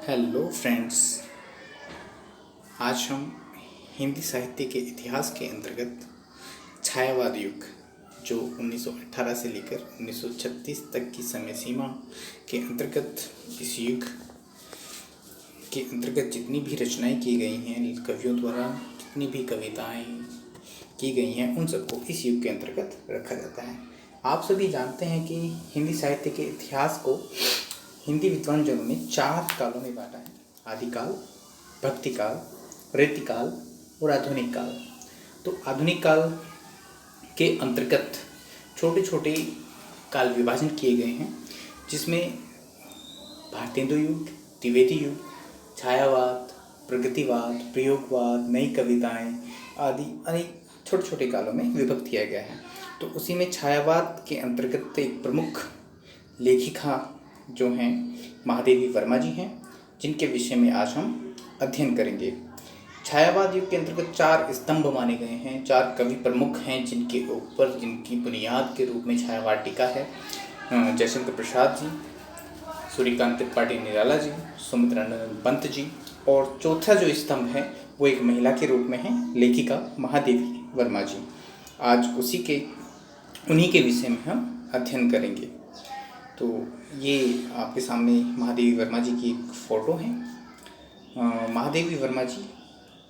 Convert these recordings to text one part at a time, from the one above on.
Hello friends. आज हम हिंदी साहित्य के इतिहास के अंतर्गत छायावाद युग जो 1918 से लेकर 1936 तक की समय सीमा के अंतर्गत इस युग के अंतर्गत जितनी भी रचनाएं की गई हैं कवियों द्वारा, जितनी भी कविताएं की गई हैं, उन सबको इस युग के अंतर्गत रखा जाता है। आप सभी जानते हैं कि हिंदी साहित्य के इतिहास को हिंदी विद्वानजनों ने 4 कालों में बांटा है: आदिकाल, भक्तिकाल, रीतिकाल और आधुनिक काल। तो आधुनिक काल के अंतर्गत छोटे छोटे काल विभाजन किए गए हैं, जिसमें भारतेंदु युग, द्विवेदी युग, छायावाद, प्रगतिवाद, प्रयोगवाद, नई कविताएं आदि अनेक छोटे छोटे कालों में विभक्त किया गया है। तो उसी में छायावाद के अंतर्गत एक प्रमुख लेखिका जो हैं महादेवी वर्मा जी हैं, जिनके विषय में आज हम अध्ययन करेंगे। छायावाद युग के अंतर्गत 4 स्तंभ माने गए हैं, 4 कवि प्रमुख हैं जिनके ऊपर जिनकी बुनियाद के रूप में छायावाद टिका है: जयशंकर प्रसाद जी, सूर्यकांत त्रिपाठी निराला जी, सुमित्रानंद पंत जी। और चौथा जो स्तंभ है वो एक महिला के रूप में है, लेखिका महादेवी वर्मा जी। आज उन्हीं के विषय में हम अध्ययन करेंगे। तो ये आपके सामने महादेवी वर्मा जी की एक फ़ोटो है। महादेवी वर्मा जी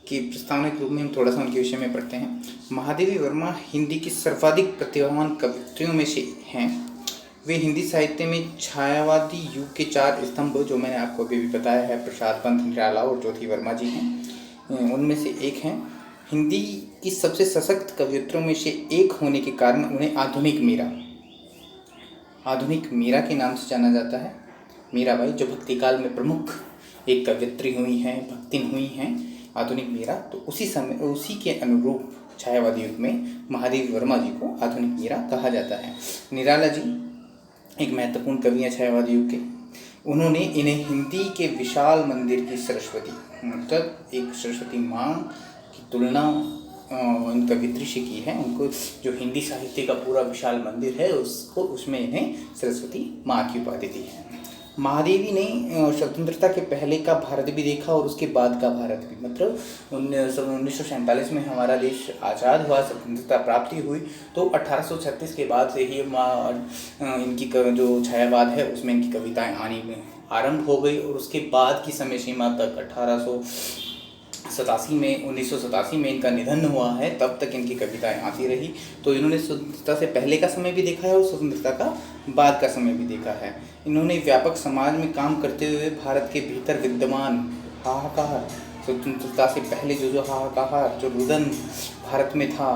के प्रस्तावना के रूप में हम थोड़ा सा उनके विषय में पढ़ते हैं। महादेवी वर्मा हिंदी की सर्वाधिक प्रतिभावान कवित्रियों में से हैं। वे हिंदी साहित्य में छायावादी युग के 4 स्तंभ जो मैंने आपको अभी भी बताया है, प्रसाद पंत, निराला और ज्योति वर्मा जी हैं, उनमें से एक हैं। हिंदी की सबसे सशक्त कवियत्रियों में से एक होने के कारण उन्हें आधुनिक मीरा के नाम से जाना जाता है। मीराबाई जो भक्तिकाल में प्रमुख एक कवियत्री हुई हैं, भक्तिन हुई हैं, आधुनिक मीरा। तो उसी के अनुरूप छायावादी युग में महादेवी वर्मा जी को आधुनिक मीरा कहा जाता है। निराला जी एक महत्वपूर्ण कवि हैं छायावादी युग के। उन्होंने इन्हें हिंदी के विशाल मंदिर की सरस्वती, मतलब एक सरस्वती माँ की तुलना इन कवित्री से की है। उनको जो हिंदी साहित्य का पूरा विशाल मंदिर है उसमें इन्हें सरस्वती माँ की उपाधि दी है। महादेवी ने स्वतंत्रता के पहले का भारत भी देखा और उसके बाद का भारत भी, मतलब 1947 में हमारा देश आज़ाद हुआ, स्वतंत्रता प्राप्ति हुई, तो 1836 के बाद से ही इनकी जो छायावाद है उसमें इनकी कविताएं आनी आरंभ हो गई। और उसके बाद की समय सीमा तक 1987 में इनका निधन हुआ है, तब तक इनकी कविताएं आती रही। तो इन्होंने स्वतंत्रता से पहले का समय भी देखा है और स्वतंत्रता का बाद का समय भी देखा है। इन्होंने व्यापक समाज में काम करते हुए भारत के भीतर विद्यमान हाहाकार, स्वतंत्रता से पहले जो हाहाकार, जो रुदन भारत में था,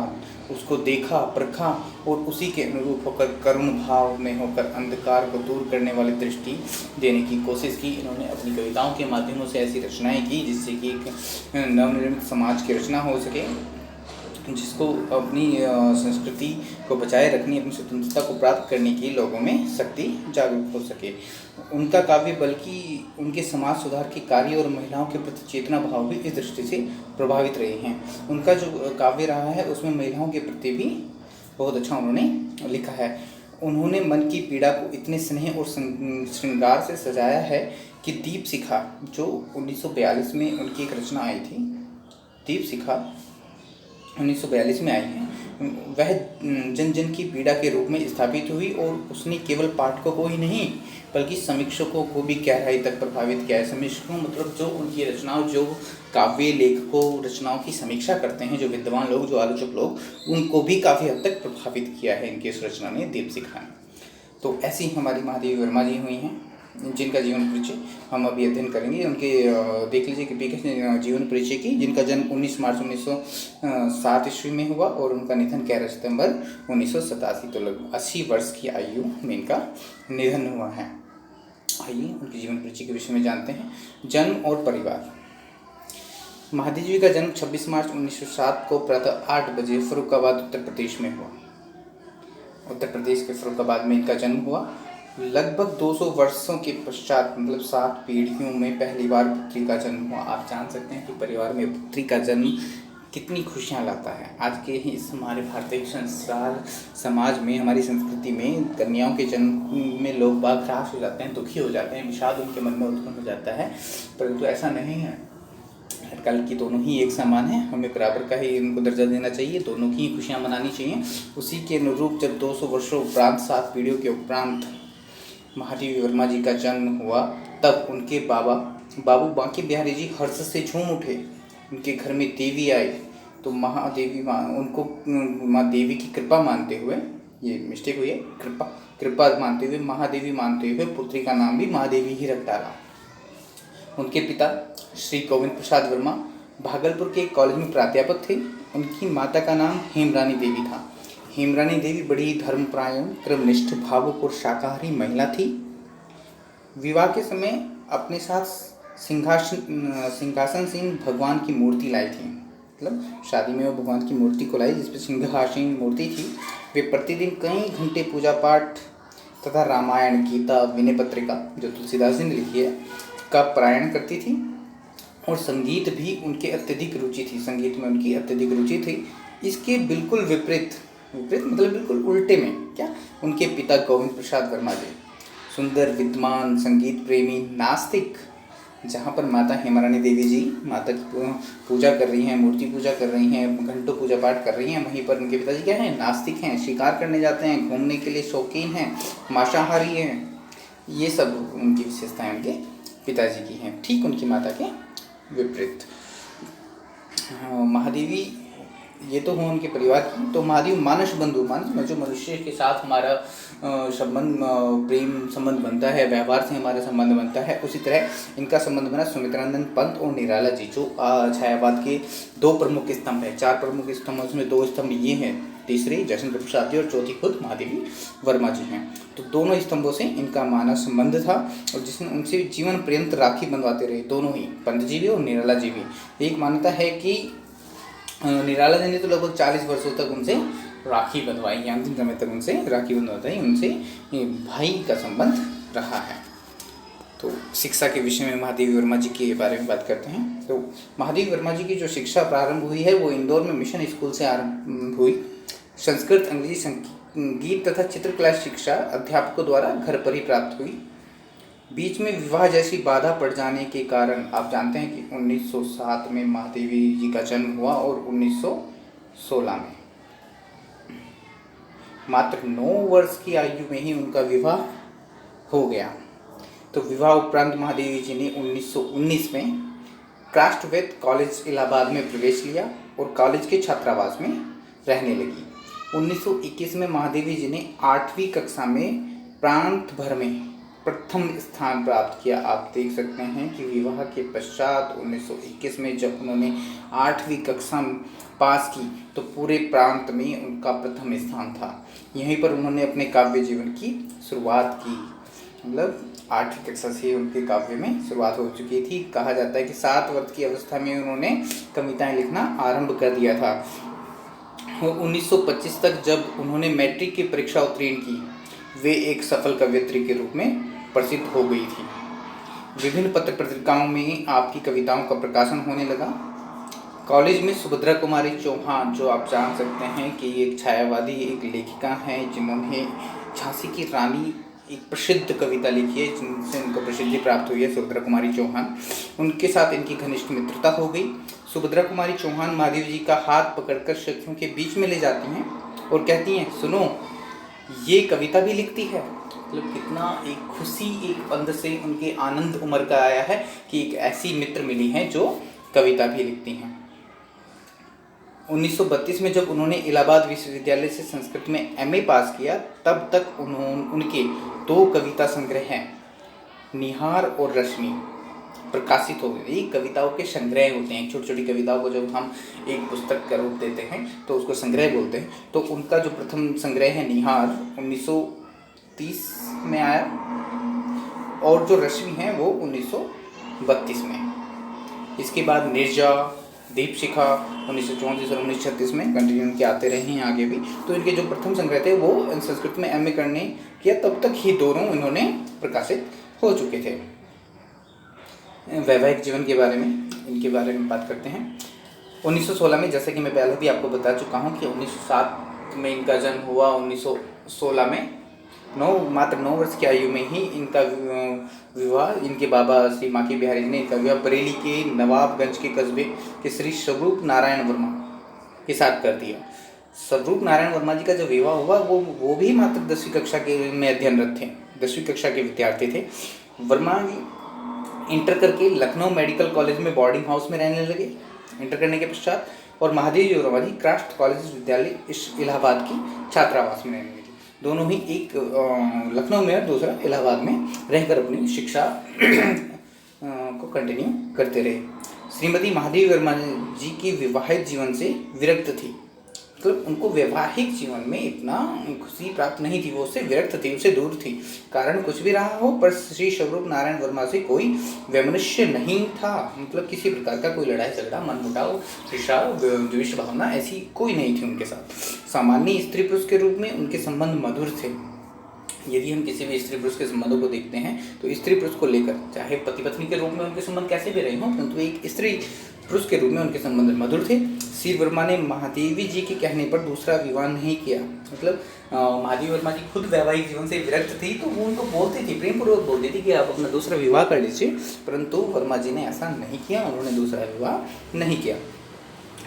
उसको देखा, परखा और उसी के अनुरूप होकर करुण भाव में होकर अंधकार को दूर करने वाली दृष्टि देने की कोशिश की। इन्होंने अपनी कविताओं के माध्यमों से ऐसी रचनाएं की जिससे कि एक नवनिर्मित समाज की रचना हो सके, जिसको अपनी संस्कृति को बचाए रखनी, अपनी स्वतंत्रता को प्राप्त करने की लोगों में शक्ति जागरूक हो सके। उनका काव्य बल्कि उनके समाज सुधार के कार्य और महिलाओं के प्रति चेतना भाव भी इस दृष्टि से प्रभावित रहे हैं। उनका जो काव्य रहा है उसमें महिलाओं के प्रति भी बहुत अच्छा उन्होंने लिखा है। उन्होंने मन की पीड़ा को इतने स्नेह और श्रृंगार से सजाया है कि दीपशिखा जो 1942 में उनकी एक रचना आई थी, दीपशिखा 1942 में आई है, वह जन जन की पीड़ा के रूप में स्थापित हुई और उसने केवल पाठकों को ही नहीं बल्कि समीक्षकों को भी गहराई तक प्रभावित किया है। समीक्षकों मतलब जो उनकी रचनाओं, जो काव्य लेखकों रचनाओं की समीक्षा करते हैं, जो विद्वान लोग, जो आलोचक लोग, उनको भी काफ़ी हद तक प्रभावित किया है इनकी इस रचना ने, दीपशिखा ने। तो ऐसी हमारी महादेवी वर्मा जी हुई हैं, जिनका जीवन परिचय हम अभी अध्ययन करेंगे। उनके देख लीजिए कि जीवन परिचय की, जिनका जन्म 19 मार्च 1907 ईस्वी में हुआ और उनका निधन 11 सितंबर 1987, तो लगभग 80 वर्ष की आयु में इनका निधन हुआ है। आइए उनके जीवन परिचय के विषय में जानते हैं। जन्म और परिवार। महादेवी जी का जन्म 26 मार्च 1907 को प्रातः 8 बजे फर्रुखाबाद उत्तर प्रदेश में हुआ। उत्तर प्रदेश के फर्रुखाबाद में इनका जन्म हुआ। लगभग 200 वर्षों के पश्चात, मतलब 7 पीढ़ियों में पहली बार पुत्री का जन्म हुआ। आप जान सकते हैं कि परिवार में पुत्री का जन्म कितनी खुशियाँ लाता है। आज के इस हमारे भारतीय संसार समाज में, हमारी संस्कृति में कन्याओं के जन्म में लोग बाग हताश हो जाते हैं, दुखी हो जाते हैं, विषाद उनके मन में उत्पन्न हो जाता है, परंतु ऐसा नहीं है। हर काल की दोनों ही एक समान है, हमें बराबर का ही उनको दर्जा देना चाहिए, दोनों की खुशियाँ मनानी चाहिए। उसी के अनुरूप जब 200 वर्षों उपरांत, 7 पीढ़ियों के उपरांत महादेवी वर्मा जी का जन्म हुआ, तब उनके बाबू बांके बिहारी जी हर्ष से झूम उठे। उनके घर में देवी आई तो महादेवी उनको माँ देवी की कृपा मानते हुए, ये मिस्टेक हुई है, कृपा मानते हुए, महादेवी मानते हुए पुत्री का नाम भी महादेवी ही रख डाला। उनके पिता श्री गोविंद प्रसाद वर्मा भागलपुर के एक कॉलेज में प्राध्यापक थे। उनकी माता का नाम हेमरानी देवी था। हेमरानी देवी बड़ी धर्मपरायण, क्रमनिष्ठ, भावुक और शाकाहारी महिला थी। विवाह के समय अपने साथ सिंहासन सिंह भगवान की मूर्ति लाई थी। मतलब शादी में वो भगवान की मूर्ति को लाई जिसपे सिंहासन मूर्ति थी। वे प्रतिदिन कई घंटे पूजा पाठ तथा रामायण, गीता, विनय पत्रिका जो तुलसीदास जी ने लिखी है का पारायण करती थी। और संगीत भी उनके अत्यधिक रुचि थी, संगीत में उनकी अत्यधिक रुचि थी। इसके बिल्कुल विपरीत मतलब बिल्कुल उल्टे में क्या, उनके पिता गोविंद प्रसाद वर्मा जी सुंदर, विद्वान, संगीत प्रेमी, नास्तिक। जहाँ पर माता हेमरानी देवी जी माता की पूजा कर रही हैं, मूर्ति पूजा कर रही हैं, घंटों पूजा पाठ कर रही हैं, वहीं पर उनके पिताजी क्या हैं, नास्तिक हैं, शिकार करने जाते हैं, घूमने के लिए शौकीन हैं, मांसाहारी हैं। ये सब उनकी विशेषताएं उनके पिताजी की हैं, ठीक उनकी माता के विपरीत। महादेवी ये तो हुआ उनके परिवार की। तो महादेवी मानस बंधु, मानस में जो मनुष्य के साथ हमारा संबंध, प्रेम संबंध बनता है, व्यवहार से हमारा संबंध बनता है, उसी तरह इनका संबंध बना सुमित्रानंद पंत और निराला जी, जो छायावाद के 2 प्रमुख स्तंभ है। 4 प्रमुख स्तंभ, उसमें 2 स्तंभ ये हैं, तीसरी जयशंकर प्रसाद जी और चौथी खुद महादेवी वर्मा जी हैं। तो दोनों स्तंभों से इनका मानस संबंध था और जिसने उनसे जीवन पर्यंत राखी बंधवाते रहे, दोनों ही, पंत जी भी और निराला जी भी। एक मान्यता है कि निराला जी ने तो लगभग 40 वर्षों तक उनसे राखी बंधवाई, अंतिम समय तक उनसे राखी बंधवाई, उनसे भाई का संबंध रहा है। तो शिक्षा के विषय में महादेवी वर्मा जी के बारे में बात करते हैं। तो महादेवी वर्मा जी की जो शिक्षा प्रारंभ हुई है वो इंदौर में मिशन स्कूल से आरंभ हुई। संस्कृत, अंग्रेजी, संगीत तथा चित्रकला शिक्षा अध्यापकों द्वारा घर पर ही प्राप्त हुई। बीच में विवाह जैसी बाधा पड़ जाने के कारण आप जानते हैं कि 1907 में महादेवी जी का जन्म हुआ और 1916 में मात्र 9 वर्ष की आयु में ही उनका विवाह हो गया। तो विवाह उपरांत महादेवी जी ने 1919 में क्राफ्टवेथ कॉलेज इलाहाबाद में प्रवेश लिया और कॉलेज के छात्रावास में रहने लगी। 1921 में महादेवी जी ने 8वीं कक्षा में प्रांत भर में प्रथम स्थान प्राप्त किया। आप देख सकते हैं कि विवाह के पश्चात 1921 में जब उन्होंने 8वीं कक्षा पास की तो पूरे प्रांत में उनका प्रथम स्थान था। यहीं पर उन्होंने अपने काव्य जीवन की शुरुआत की। मतलब 8वीं कक्षा से उनके काव्य में शुरुआत हो चुकी थी। कहा जाता है कि 7 वर्ष की अवस्था में उन्होंने कविताएं लिखना आरंभ कर दिया था। 1925 तक जब उन्होंने मैट्रिक की परीक्षा उत्तीर्ण की, वे एक सफल कवयित्री के रूप में प्रसिद्ध हो गई थी। विभिन्न पत्र पत्रिकाओं में आपकी कविताओं का प्रकाशन होने लगा। कॉलेज में सुभद्रा कुमारी चौहान, जो आप जान सकते हैं कि एक छायावादी, एक लेखिका हैं, जिन्होंने झांसी की रानी एक प्रसिद्ध कविता लिखी है जिनसे उनको प्रसिद्धि प्राप्त हुई है, सुभद्रा कुमारी चौहान। उनके साथ इनकी घनिष्ठ मित्रता हो गई। सुभद्रा कुमारी चौहान महादेवी जी का हाथ पकड़कर सखियों के बीच में ले जाती हैं और कहती हैं, सुनो ये कविता भी लिखती है। मतलब कितना एक खुशी, एक अंदर से उनके आनंद उमर का आया है कि एक ऐसी मित्र मिली हैं जो कविता भी लिखती हैं। 1932 में जब उन्होंने इलाहाबाद विश्वविद्यालय से संस्कृत में एमए पास किया, तब तक उनके 2 कविता संग्रह हैं, निहार और रश्मि, प्रकाशित हो गए। ये कविताओं के संग्रह होते हैं। छोटी छोटी कविताओं को जब हम एक पुस्तक का रूप देते हैं तो उसको संग्रह बोलते हैं। तो उनका जो प्रथम संग्रह है निहार 1930 में आया और जो रश्मि है वो 1932 में। इसके बाद निर्जा, दीपशिखा 1934 और 1936 में कंटिन्यू के आते रहे हैं आगे भी। तो इनके जो प्रथम संग्रह थे वो संस्कृत में एमए करने किया, तब तक ही दोनों इन्होंने प्रकाशित हो चुके थे। वैवाहिक जीवन के बारे में, इनके बारे में बात करते हैं। 1916 में, जैसे कि मैं पहले भी आपको बता चुका हूँ कि 1907 में इनका जन्म हुआ। 1916 में मात्र 9 वर्ष की आयु में ही इनका विवाह इनके बाबा श्री माखी बिहारी जी ने इनका विवाह बरेली के नवाबगंज के कस्बे के श्री स्वरूप नारायण वर्मा के साथ कर दिया। स्वरूप नारायण वर्मा जी का जो विवाह हुआ वो भी मात्र 10वीं कक्षा के में अध्ययनरत थे, 10वीं कक्षा के विद्यार्थी थे। वर्मा जी इंटर करके लखनऊ मेडिकल कॉलेज में बोर्डिंग हाउस में रहने लगे इंटर करने के पश्चात, और महादेव जी वर्मा जी क्राफ्ट कॉलेज विद्यालय इलाहाबाद की छात्रावास में रहने लगे। दोनों ही, एक लखनऊ में और दूसरा इलाहाबाद में रहकर अपनी शिक्षा को कंटिन्यू करते रहे। श्रीमती महादेवी वर्मा जी की विवाहित जीवन से विरक्त थी, मतलब उनको वैवाहिक जीवन में इतना खुशी प्राप्त नहीं थी, वो उससे विरक्त थी, उससे दूर थी। कारण कुछ भी रहा हो, पर श्री स्वरूप नारायण वर्मा से कोई वैमनस्य नहीं था, मतलब किसी प्रकार का कोई लड़ाई झगड़ा, मनमुटाव, ईर्ष्या, द्वेष भावना ऐसी कोई नहीं थी उनके साथ। सामान्य स्त्री पुरुष के रूप में उनके संबंध मधुर थे। यदि हम किसी भी स्त्री पुरुष के संबंधों को देखते हैं तो स्त्री पुरुष को लेकर, चाहे पति पत्नी के रूप में उनके संबंध कैसे भी रहे हों, परंतु एक स्त्री पुरुष के रूप में उनके संबंध मधुर थे। श्री वर्मा ने महादेवी जी के कहने पर दूसरा विवाह नहीं किया, मतलब महादेवी वर्मा जी खुद वैवाहिक जीवन से विरक्त थी, तो वो उनको बोलती थी, प्रेम पूर्वक बोलती थी कि आप अपना दूसरा विवाह कर लीजिए, परंतु वर्मा जी ने ऐसा नहीं किया, उन्होंने दूसरा विवाह नहीं किया।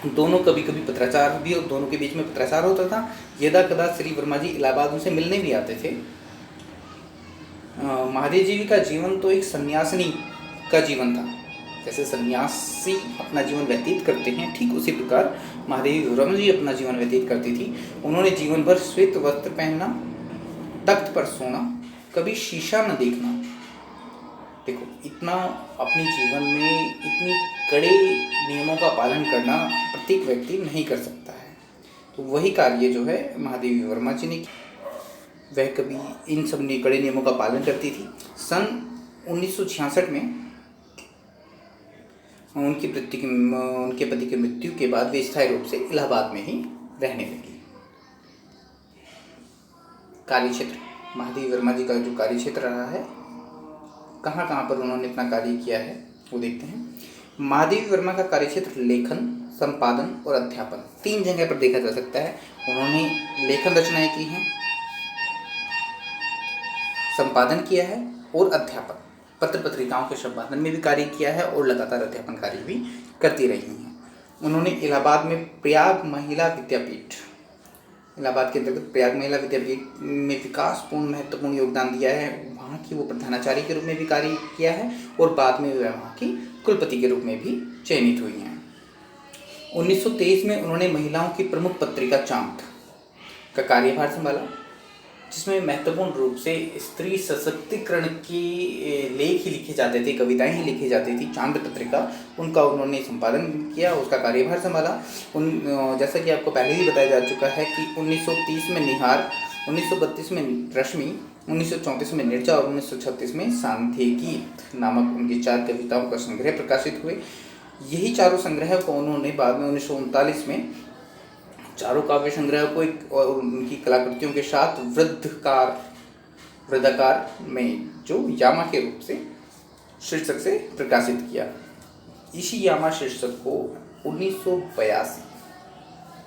दोनों कभी कभी पत्राचार भी, और दोनों के बीच में पत्राचार होता था। यदा कदा श्री वर्मा जी इलाहाबाद उनसे मिलने भी आते थे। महादेव जी का जीवन तो एक सन्यासिनी का जीवन था, जैसे सन्यासी अपना जीवन व्यतीत करते हैं, ठीक उसी प्रकार महादेवी वर्मा जी अपना जीवन व्यतीत करती थी। उन्होंने जीवन भर श्वेत वस्त्र पहनना, तख्त पर सोना, कभी शीशा न देखना। देखो, इतना अपने जीवन में इतनी कड़े नियमों का पालन करना प्रत्येक व्यक्ति नहीं कर सकता है, तो वही कार्य जो है महादेवी वर्मा जी ने, वह कभी इन सब कड़े नियमों का पालन करती थी। सन 1966 में उनके पति की मृत्यु के बाद वे स्थायी रूप से इलाहाबाद में ही रहने लगी। कार्य क्षेत्र, महादेवी वर्मा जी का जो कार्य क्षेत्र रहा है, कहाँ कहाँ पर उन्होंने अपना कार्य किया है वो देखते हैं। महादेवी वर्मा का कार्य क्षेत्र लेखन, संपादन और अध्यापन, 3 जगह पर देखा जा सकता है। उन्होंने लेखन रचनाएं की हैं, संपादन किया है और अध्यापन, पत्र पत्रिकाओं के संपादन में भी कार्य किया है और लगातार अध्यापन कार्य भी करती रही हैं। उन्होंने इलाहाबाद में प्रयाग महिला विद्यापीठ, इलाहाबाद के अंतर्गत प्रयाग महिला विद्यापीठ में विकासपूर्ण महत्वपूर्ण योगदान दिया है। वहाँ की वो प्रधानाचार्य के रूप में भी कार्य किया है और बाद में वे वहाँ की कुलपति के रूप में भी चयनित हुई हैं। 1923 में उन्होंने महिलाओं की प्रमुख पत्रिका चांद का कार्यभार संभाला, जिसमें महत्वपूर्ण रूप से स्त्री सशक्तिकरण के लेख ही लिखे जाते थे, कविताएं ही लिखी जाती थी। चांद पत्रिका, उनका उन्होंने संपादन किया, उसका कार्यभार संभाला। जैसा कि आपको पहले ही बताया जा चुका है कि 1930 में निहार, 1932 में रश्मि, 1934 में निर्जा और 1936 में सांध्यगीत नामक उनकी 4 कविताओं का संग्रह प्रकाशित हुए। यही चारों संग्रह को उन्होंने बाद में 1939 में चारों काव्य संग्रह को एक और उनकी कलाकृतियों के साथ वृद्धाकार में जो यामा के रूप से शीर्षक से प्रकाशित किया। इसी यामा शीर्षक को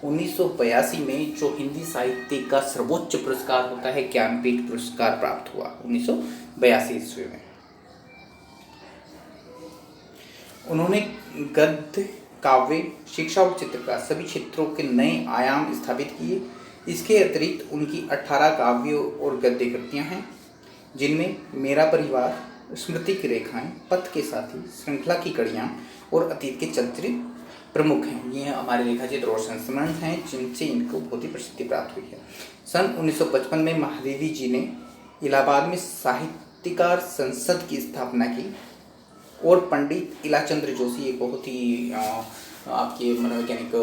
1982 में जो हिंदी साहित्य का सर्वोच्च पुरस्कार होता है, ज्ञानपीठ पुरस्कार प्राप्त हुआ 1982 ईस्वी में। उन्होंने गद्य, काव्य, शिक्षा और चित्रकला सभी क्षेत्रों के नए आयाम स्थापित किए। इसके अतिरिक्त उनकी 18 काव्य और गद्य कृतियाँ हैं, जिनमें मेरा परिवार, स्मृति की रेखाएं, पथ के साथी, श्रृंखला की कड़ियाँ और अतीत के चलचित्र प्रमुख हैं। ये हमारे रेखाचित्र और संस्मरण हैं, जिनसे इनको बहुत ही प्रसिद्धि प्राप्त हुई है। सन 1955 में महादेवी जी ने इलाहाबाद में साहित्यकार संसद की स्थापना की और पंडित इलाचंद्र जोशी, एक बहुत ही आपके मनोवैज्ञानिक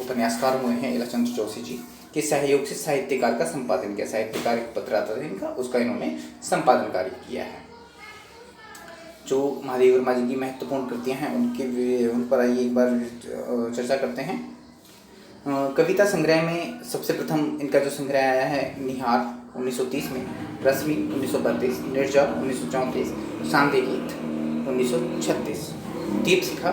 उपन्यासकार हुए हैं इलाचंद्र जोशी जी, के सहयोग से साहित्यकार का संपादन किया। साहित्यकार एक पत्र आता था इनका, उसका इन्होंने संपादन कार्य किया है। जो महादेवी वर्मा जी की महत्वपूर्ण कृतियाँ हैं उन पर आइए एक बार चर्चा करते हैं। कविता संग्रह में सबसे प्रथम इनका जो संग्रह आया है, निहार 1930 में, रश्मि 1932, निर्जा 1934, सांध्यगीत 1936, दीपशिखा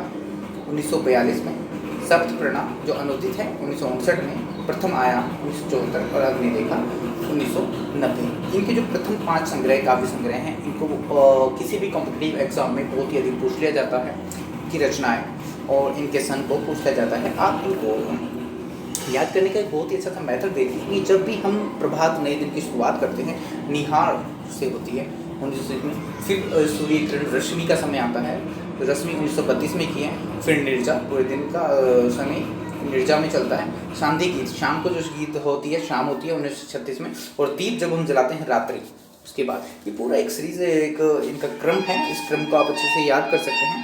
1942 में, सप्तप्रणा जो अनुदित है 1959 में, प्रथम आयाम 1974 और अग्निरेखा 1990। इनके जो प्रथम 5 संग्रह काव्य संग्रह हैं, इनको किसी भी कॉम्पिटिटिव एग्जाम में बहुत ही अधिक पूछ लिया जाता है। इनकी रचनाएं और इनके सन को पूछा जाता है। आप इनको याद करने का एक बहुत ही अच्छा सा मेथड देखिए कि जब भी हम प्रभात नए दिन की शुरुआत करते हैं, निहार से होती है 1900 में, फिर सूर्य किरण रश्मि का समय आता है, रश्मि 1932 में की है, फिर निर्जा पूरे दिन का समय निर्जा में चलता है, शांति गीत शाम को जो गीत होती है शाम होती है 1936 में, और दीप जब हम जलाते हैं रात्रि। उसके बाद ये पूरा एक सीरीज एक इनका क्रम है, इस क्रम को आप अच्छे से याद कर सकते हैं।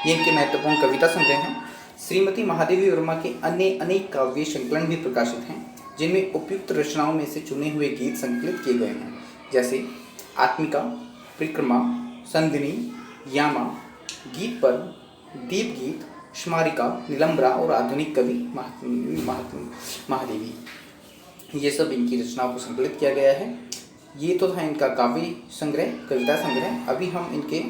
ये इनके महत्वपूर्ण कविता संग्रह हैं। श्रीमती महादेवी वर्मा के अन्य अनेक काव्य संकलन भी प्रकाशित हैं, जिनमें उपयुक्त रचनाओं में से चुने हुए गीत संकलित किए गए हैं, जैसे आत्मिका, परिक्रमा, संधिनी, यामा, गीत पर्व, दीप गीत, स्मारिका, निलंबरा और आधुनिक कवि महादेवी। ये सब इनकी रचनाओं को संकलित किया गया है। ये तो था इनका काव्य संग्रह, कविता संग्रह। अभी हम इनके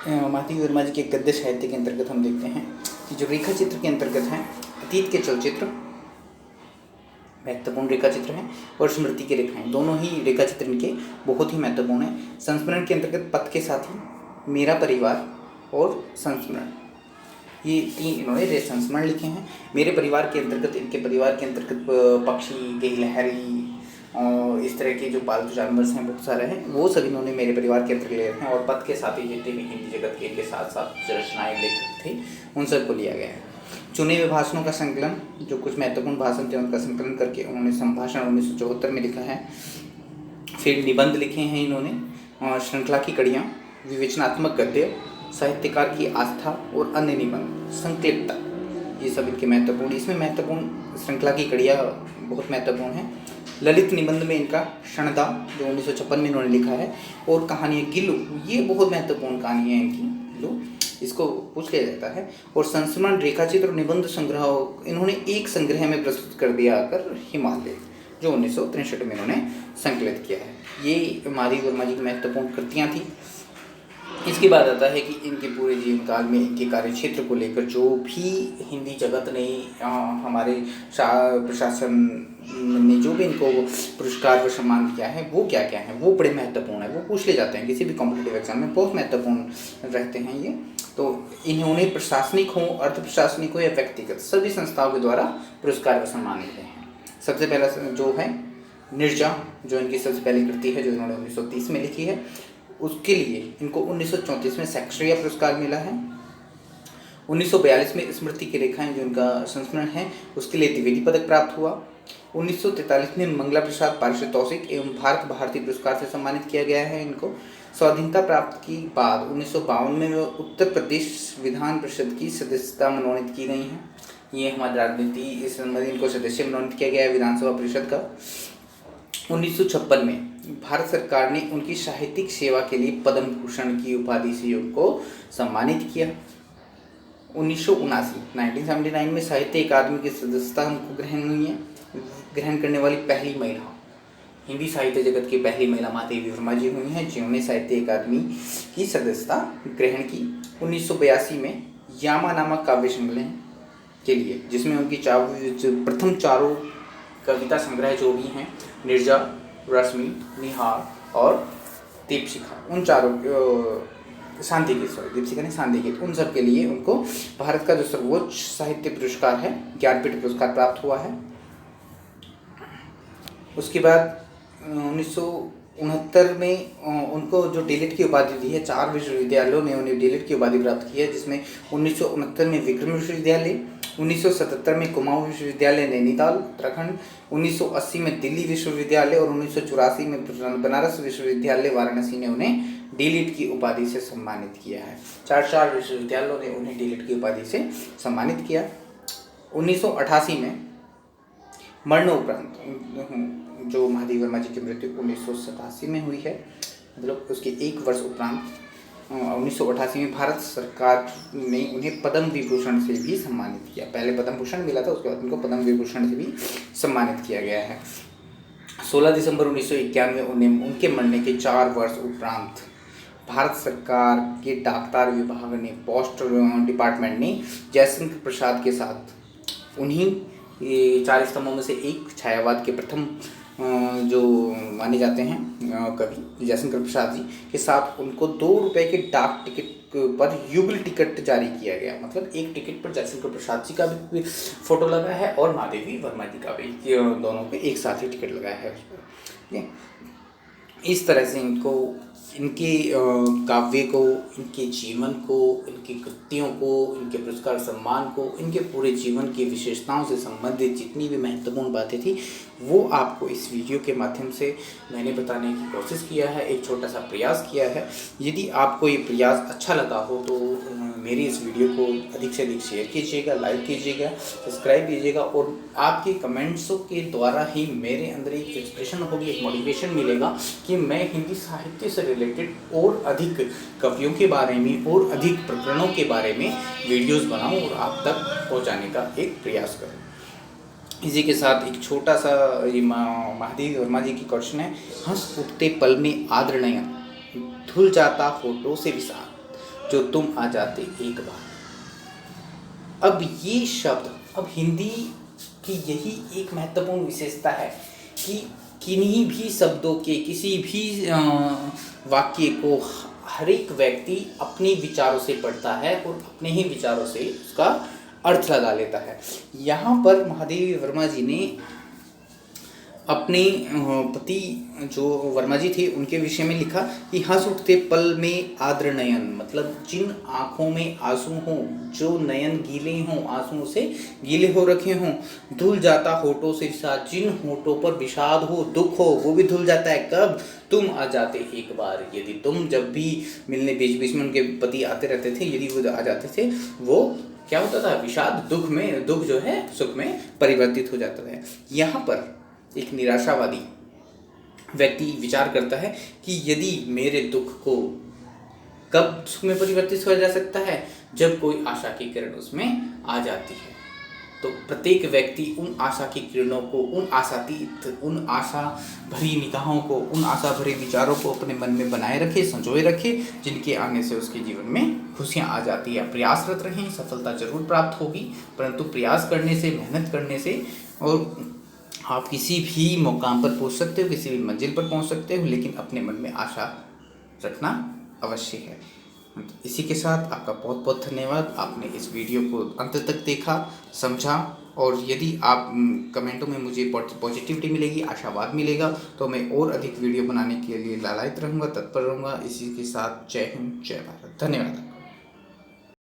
महादेवी वर्मा जी के गद्य साहित्य के अंतर्गत हम देखते हैं कि जो रेखा चित्र के अंतर्गत हैं, अतीत के चलचित्र महत्वपूर्ण रेखा चित्र हैं और स्मृति के रेखाएं, दोनों ही रेखा चित्र इनके बहुत ही महत्वपूर्ण हैं। संस्मरण के अंतर्गत पथ के साथी, मेरा परिवार और संस्मरण, ये 3 इन्होंने संस्मरण लिखे हैं। मेरे परिवार के अंतर्गत, इनके परिवार के अंतर्गत पक्षी, गिलहरी और इस तरह के जो पालतू जानवर हैं बहुत सारे हैं, वो सब इन्होंने मेरे परिवार के अंतर्गत लिए हैं। और पथ के साथी जितने भी हिंदी जगत के इनके साथ साथ रचनाएं लेखक थे, उन सबको लिया गया है। चुने हुए भाषणों का संकलन, जो कुछ महत्वपूर्ण भाषण थे उनका संकलन करके उन्होंने संभाषण 1974 में लिखा है। फिर निबंध लिखे हैं इन्होंने, श्रृंखला की कड़ियाँ, विवेचनात्मक गद्य, साहित्यकार की आस्था और अन्य निबंध, संक्लिप्तता, ये सब इनके महत्वपूर्ण। इसमें महत्वपूर्ण श्रृंखला की कड़ियाँ बहुत महत्वपूर्ण है। ललित निबंध में इनका क्षणदा जो 1956 में इन्होंने लिखा है, और कहानियाँ गिल्लू, ये बहुत महत्वपूर्ण कहानियाँ हैं इनकी, गिल्लू, इसको पूछ लिया जाता है। और संस्मरण, रेखाचित्र और निबंध संग्रह इन्होंने एक संग्रह में प्रस्तुत कर दिया आकर, हिमालय, जो 1963 में इन्होंने संकलित किया है। ये महादेवी वर्मा जी की महत्वपूर्ण कृतियाँ थी। इसके बाद आता है कि इनके पूरे जीवन काल में इनके कार्य क्षेत्र को लेकर जो भी हिंदी जगत ने, हमारे प्रशासन ने जो भी इनको पुरस्कार व सम्मान किया है, वो क्या क्या है, वो बड़े महत्वपूर्ण है, वो पूछ ले जाते हैं किसी भी कॉम्पिटिटिव एग्जाम में, बहुत महत्वपूर्ण रहते हैं ये। तो इन्होंने प्रशासनिक हो, अर्ध प्रशासनिक हो या व्यक्तिगत, सभी संस्थाओं के द्वारा पुरस्कार व सम्मान मिले हैं। सबसे पहला जो है निर्जा, जो इनकी सबसे पहली कृति है, जो इन्होंने 1930 में लिखी है, उसके लिए इनको 1934 में सेक्सरिया पुरस्कार मिला है। 1942 में स्मृति की रेखाएं, जो इनका संस्मरण है, उसके लिए द्विवेदी पदक प्राप्त हुआ। 1943 में मंगला प्रसाद पारितोषिक एवं भारत भारती पुरस्कार से सम्मानित किया गया है इनको। स्वाधीनता प्राप्त के बाद 1952 में वो उत्तर प्रदेश विधान परिषद की सदस्यता मनोनीत की गई हैं। ये हमारी राजनीति, इस संबंधी इनको सदस्य मनोनीत किया गया है विधानसभा परिषद का। 1956 में भारत सरकार ने उनकी साहित्यिक सेवा के लिए पद्म भूषण की उपाधि से उनको सम्मानित किया। 1979 में साहित्य अकादमी की सदस्यता उनको ग्रहण करने वाली पहली महिला, हिंदी साहित्य जगत की पहली महिला महादेवी वर्मा जी हुई हैं, जिन्होंने साहित्य अकादमी की सदस्यता ग्रहण की। 1982 में यामा नामक काव्य संकलन के लिए, जिसमें उनकी प्रथम 4 कविता संग्रह जो भी हैं, निर्जा, रश्मि, निहार और दीपशिखा, उन 4 शांति गीत, दीपशिखा ने शांति गीत, उन सब के लिए उनको भारत का जो सर्वोच्च साहित्य पुरस्कार है, ज्ञानपीठ पुरस्कार प्राप्त हुआ है। उसके बाद 1969 में उनको जो डीलिट की उपाधि दी है, 4 विश्वविद्यालयों ने उन्हें डीलिट की उपाधि प्राप्त की है, जिसमें 1969 में विक्रम विश्वविद्यालय, 1977 में कुमाऊं विश्वविद्यालय नैनीताल उत्तराखंड, 1980 में दिल्ली विश्वविद्यालय और 1984 में बनारस विश्वविद्यालय वाराणसी ने उन्हें डीलिट की उपाधि से सम्मानित किया है। 4 विश्वविद्यालयों ने उन्हें डीलिट की उपाधि से सम्मानित किया। 1988 में मरणोपरांत, जो महादेवी वर्मा जी की मृत्यु 1987 में हुई है, मतलब उसके 1 वर्ष उपरांत 1988 में भारत सरकार ने उन्हें पद्म विभूषण से भी सम्मानित किया। पहले पद्म भूषण मिला था, उसके बाद उनको पद्म विभूषण से भी सम्मानित किया गया है। 16 दिसंबर 1991 में उनके मरने के 4 वर्ष उपरांत भारत सरकार के डाकतार विभाग ने, पोस्ट डिपार्टमेंट ने जयशंकर प्रसाद के साथ उन्हीं 4 स्तंभों में से एक छायावाद के प्रथम जो माने जाते हैं कवि जयशंकर प्रसाद जी के साथ उनको 2 रुपये के डाक टिकट पर युगल टिकट जारी किया गया। मतलब एक टिकट पर जयशंकर प्रसाद जी का भी फोटो लगा है और महादेवी वर्मा जी का भी, दोनों के एक साथ ही टिकट लगाया है उस पर। इस तरह से इनके काव्य को, इनके जीवन को, इनकी कृतियों को, इनके पुरस्कार सम्मान को, इनके पूरे जीवन की विशेषताओं से संबंधित जितनी भी महत्वपूर्ण बातें थी वो आपको इस वीडियो के माध्यम से मैंने बताने की कोशिश किया है, एक छोटा सा प्रयास किया है। यदि आपको ये प्रयास अच्छा लगा हो तो मेरी इस वीडियो को अधिक से अधिक शेयर कीजिएगा, लाइक कीजिएगा, सब्सक्राइब कीजिएगा और आपके कमेंट्सों के द्वारा ही मेरे अंदर एक इंस्पिरेशन होगी, एक मोटिवेशन मिलेगा कि मैं हिंदी साहित्य से रिलेटेड और अधिक कवियों के बारे में और अधिक प्रकरणों के बारे में वीडियोस बनाऊं और आप तक पहुंचाने का एक प्रयास करूं। इसी के साथ एक छोटा सा ये महादेवी वर्मा जी की क्वेश्चन है, हंस उठते पल में आद्र नयन, धुल जाता होठों से विषाद, जो तुम आ जाते एक बार। अब ये शब्द, अब हिंदी की यही एक महत्वपूर्ण विशेषता है कि किन्हीं भी शब्दों के किसी भी वाक्य को हर एक व्यक्ति अपने विचारों से पढ़ता है और अपने ही विचारों से उसका अर्थ लगा लेता है। यहाँ पर महादेवी वर्मा जी ने अपने पति जो वर्मा जी थे उनके विषय में लिखा कि हंस उठते पल में आद्र नयन, मतलब जिन आँखों में आंसू हों, जो नयन गीले हों, आंसुओं से गीले हो रखे हों, धुल जाता होठों से विषाद, जिन होठों पर विषाद हो, दुख हो, वो भी धुल जाता है कब, तुम आ जाते एक बार। यदि तुम जब भी मिलने बीच बीच में उनके पति आते रहते थे, यदि वो आ जाते थे, वो क्या होता था, विषाद दुख में, दुख जो है सुख में परिवर्तित हो जाता है। यहाँ पर एक निराशावादी व्यक्ति विचार करता है कि यदि मेरे दुख को कब सुख में परिवर्तित हो जा सकता है, जब कोई आशा की किरण उसमें आ जाती है। तो प्रत्येक व्यक्ति उन आशा की किरणों को, उन आशातीत, उन आशा भरी निगाहों को, उन आशा भरे विचारों को अपने मन में बनाए रखे, संजोए रखे, जिनके आने से उसके जीवन में खुशियाँ आ जाती है। प्रयासरत रहें, सफलता जरूर प्राप्त होगी, परंतु प्रयास करने से, मेहनत करने से और आप किसी भी मुकाम पर पहुंच सकते हो, किसी भी मंजिल पर पहुंच सकते हो, लेकिन अपने मन में आशा रखना अवश्य है। इसी के साथ आपका बहुत बहुत धन्यवाद। आपने इस वीडियो को अंत तक देखा, समझा और यदि आप कमेंटों में मुझे पॉजिटिविटी मिलेगी, आशावाद मिलेगा, तो मैं और अधिक वीडियो बनाने के लिए लालायित रहूँगा, तत्पर रहूँगा। इसी के साथ जय हिंद, जय भारत, धन्यवाद।